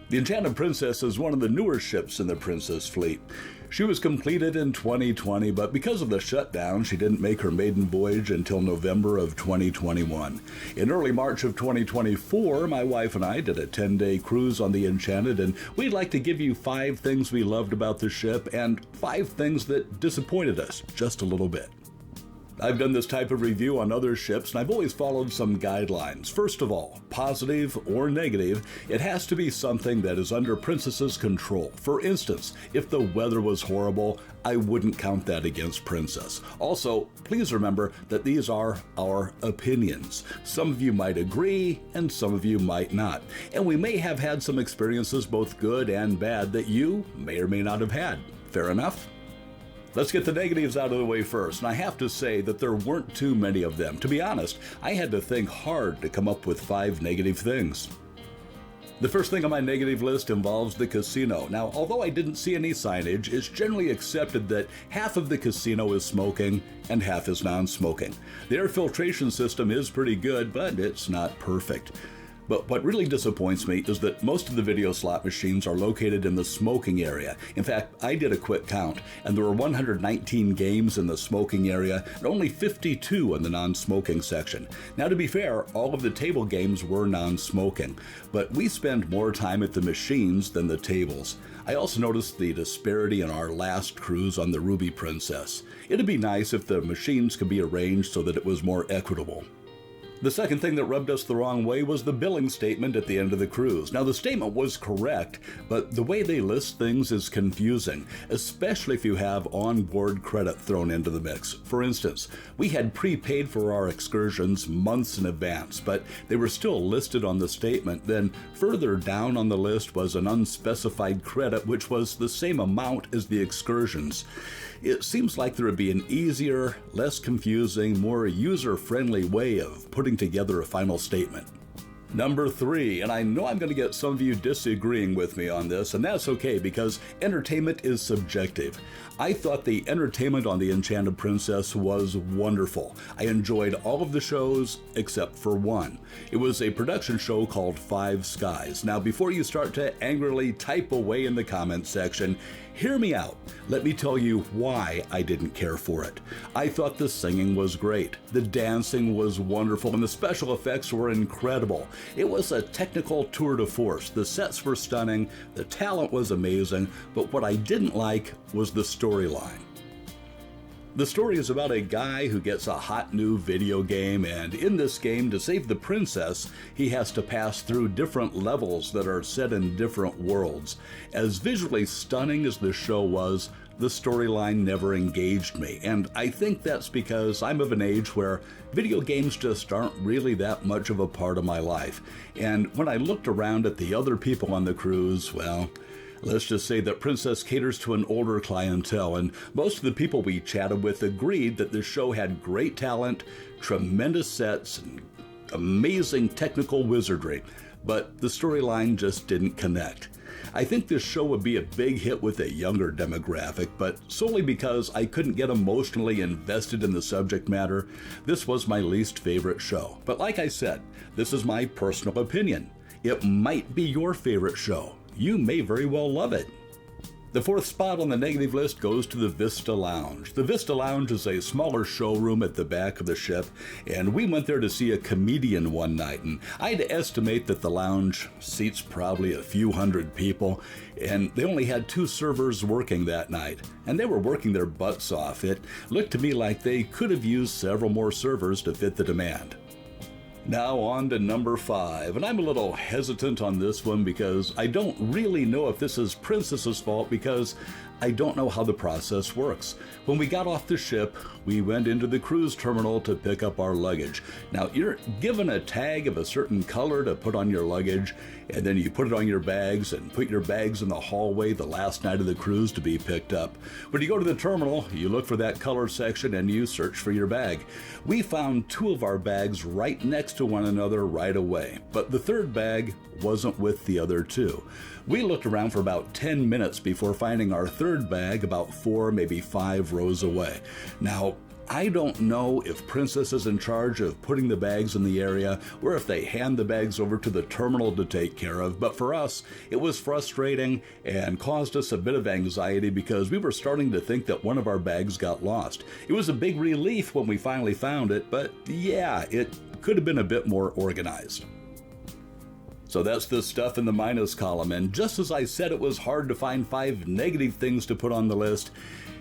The Enchanted Princess is one of the newer ships in the Princess fleet. She was completed in 2020, but because of the shutdown, she didn't make her maiden voyage until November of 2021. In early March of 2024, my wife and I did a 10-day cruise on the Enchanted, and we'd like to give you 5 things we loved about the ship and 5 things that disappointed us just a little bit. I've done this type of review on other ships, and I've always followed some guidelines. First of all, positive or negative, it has to be something that is under Princess's control. For instance, if the weather was horrible, I wouldn't count that against Princess. Also, please remember that these are our opinions. Some of you might agree, and some of you might not. And we may have had some experiences, both good and bad, that you may or may not have had. Fair enough? Let's get the negatives out of the way first, and I have to say that there weren't too many of them. To be honest, I had to think hard to come up with 5 negative things. The first thing on my negative list involves the casino. Now, although I didn't see any signage, it's generally accepted that half of the casino is smoking and half is non-smoking. The air filtration system is pretty good, but it's not perfect. But what really disappoints me is that most of the video slot machines are located in the smoking area. In fact, I did a quick count, and there were 119 games in the smoking area and only 52 in the non-smoking section. Now, to be fair, all of the table games were non-smoking, but we spend more time at the machines than the tables. I also noticed the disparity in our last cruise on the Ruby Princess. It'd be nice if the machines could be arranged so that it was more equitable. The second thing that rubbed us the wrong way was the billing statement at the end of the cruise. Now, the statement was correct, but the way they list things is confusing, especially if you have onboard credit thrown into the mix. For instance, we had prepaid for our excursions months in advance, but they were still listed on the statement. Then further down on the list was an unspecified credit, which was the same amount as the excursions. It seems like there would be an easier, less confusing, more user-friendly way of putting together a final statement. Number 3, and I know I'm going to get some of you disagreeing with me on this, and that's okay because entertainment is subjective. I thought the entertainment on the Enchanted Princess was wonderful. I enjoyed all of the shows except for one. It was a production show called Five Skies. Now, before you start to angrily type away in the comments section, hear me out. Let me tell you why I didn't care for it. I thought the singing was great, the dancing was wonderful, and the special effects were incredible. It was a technical tour de force. The sets were stunning, the talent was amazing, but what I didn't like was the storyline. The story is about a guy who gets a hot new video game, and in this game, to save the princess, he has to pass through different levels that are set in different worlds. As visually stunning as the show was, the storyline never engaged me, and I think that's because I'm of an age where video games just aren't really that much of a part of my life. And when I looked around at the other people on the cruise, well, let's just say that Princess caters to an older clientele, and most of the people we chatted with agreed that the show had great talent, tremendous sets, and amazing technical wizardry, but the storyline just didn't connect. I think this show would be a big hit with a younger demographic, but solely because I couldn't get emotionally invested in the subject matter, this was my least favorite show. But like I said, this is my personal opinion. It might be your favorite show. You may very well love it. The 4th spot on the negative list goes to the Vista Lounge. The Vista Lounge is a smaller showroom at the back of the ship, and we went there to see a comedian one night, and I'd estimate that the lounge seats probably a few hundred people, and they only had 2 servers working that night, and they were working their butts off. It looked to me like they could have used several more servers to fit the demand. Now on to number 5, and I'm a little hesitant on this one because I don't really know if this is Princess's fault because I don't know how the process works. When we got off the ship, we went into the cruise terminal to pick up our luggage. Now, you're given a tag of a certain color to put on your luggage, and then you put it on your bags and put your bags in the hallway the last night of the cruise to be picked up. When you go to the terminal, you look for that color section and you search for your bag. We found 2 of our bags right next to one another right away, but the 3rd bag wasn't with the other 2. We looked around for about 10 minutes before finding our 3rd bag about 4, maybe 5 rows away. Now, I don't know if Princess is in charge of putting the bags in the area or if they hand the bags over to the terminal to take care of, but for us, it was frustrating and caused us a bit of anxiety because we were starting to think that one of our bags got lost. It was a big relief when we finally found it, but yeah, it could have been a bit more organized. So that's the stuff in the minus column, and just as I said it was hard to find 5 negative things to put on the list,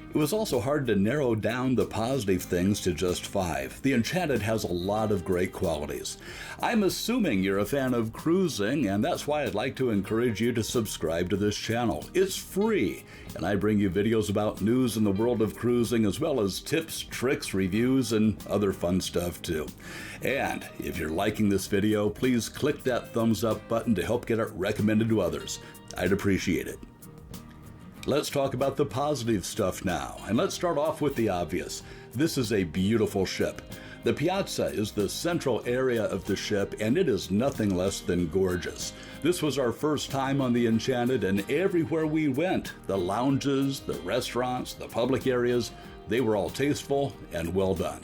it was also hard to narrow down the positive things to just 5. The Enchanted has a lot of great qualities. I'm assuming you're a fan of cruising, and that's why I'd like to encourage you to subscribe to this channel. It's free, and I bring you videos about news in the world of cruising, as well as tips, tricks, reviews, and other fun stuff too. And if you're liking this video, please click that thumbs up button to help get it recommended to others. I'd appreciate it. Let's talk about the positive stuff now, and let's start off with the obvious. This is a beautiful ship. The piazza is the central area of the ship, and it is nothing less than gorgeous. This was our first time on the Enchanted, and everywhere we went, the lounges, the restaurants, the public areas, they were all tasteful and well done.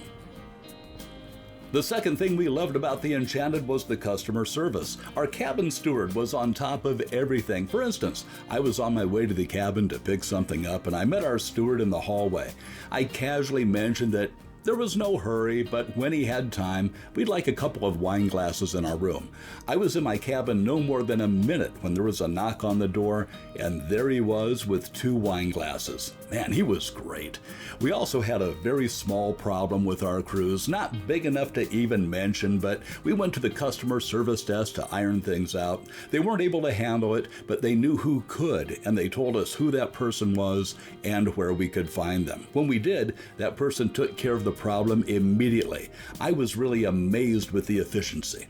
The second thing we loved about the Enchanted was the customer service. Our cabin steward was on top of everything. For instance, I was on my way to the cabin to pick something up, and I met our steward in the hallway. I casually mentioned that there was no hurry, but when he had time, we'd like a couple of wine glasses in our room. I was in my cabin no more than a minute when there was a knock on the door, and there he was with 2 wine glasses. Man, he was great. We also had a very small problem with our cruise, not big enough to even mention, but we went to the customer service desk to iron things out. They weren't able to handle it, but they knew who could, and they told us who that person was and where we could find them. When we did, that person took care of the problem immediately. I was really amazed with the efficiency.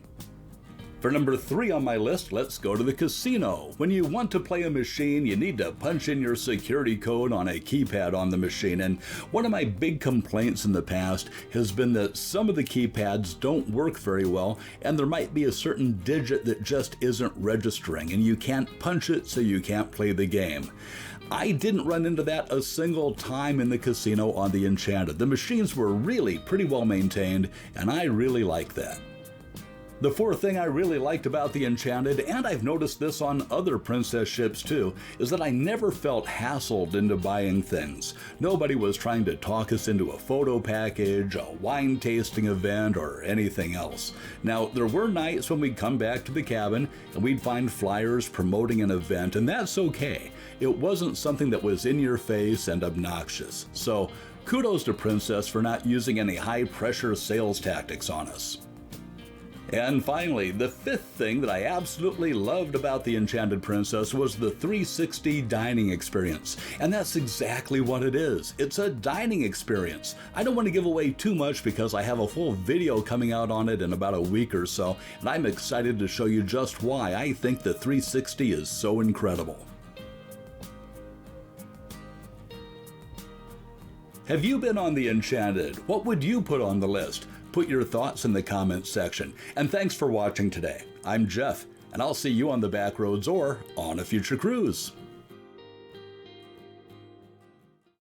For number 3 on my list, let's go to the casino. When you want to play a machine, you need to punch in your security code on a keypad on the machine, and one of my big complaints in the past has been that some of the keypads don't work very well, and there might be a certain digit that just isn't registering, and you can't punch it, so you can't play the game. I didn't run into that a single time in the casino on the Enchanted. The machines were really pretty well maintained, and I really like that. The fourth thing I really liked about the Enchanted, and I've noticed this on other Princess ships too, is that I never felt hassled into buying things. Nobody was trying to talk us into a photo package, a wine tasting event, or anything else. Now, there were nights when we'd come back to the cabin and we'd find flyers promoting an event, and that's okay. It wasn't something that was in your face and obnoxious. So, kudos to Princess for not using any high-pressure sales tactics on us. And finally, the fifth thing that I absolutely loved about the Enchanted Princess was the 360 dining experience. And that's exactly what it is. It's a dining experience. I don't want to give away too much because I have a full video coming out on it in about a week or so, and I'm excited to show you just why I think the 360 is so incredible. Have you been on the Enchanted? What would you put on the list? Put your thoughts in the comments section. And thanks for watching today. I'm Jeff, and I'll see you on the back roads or on a future cruise.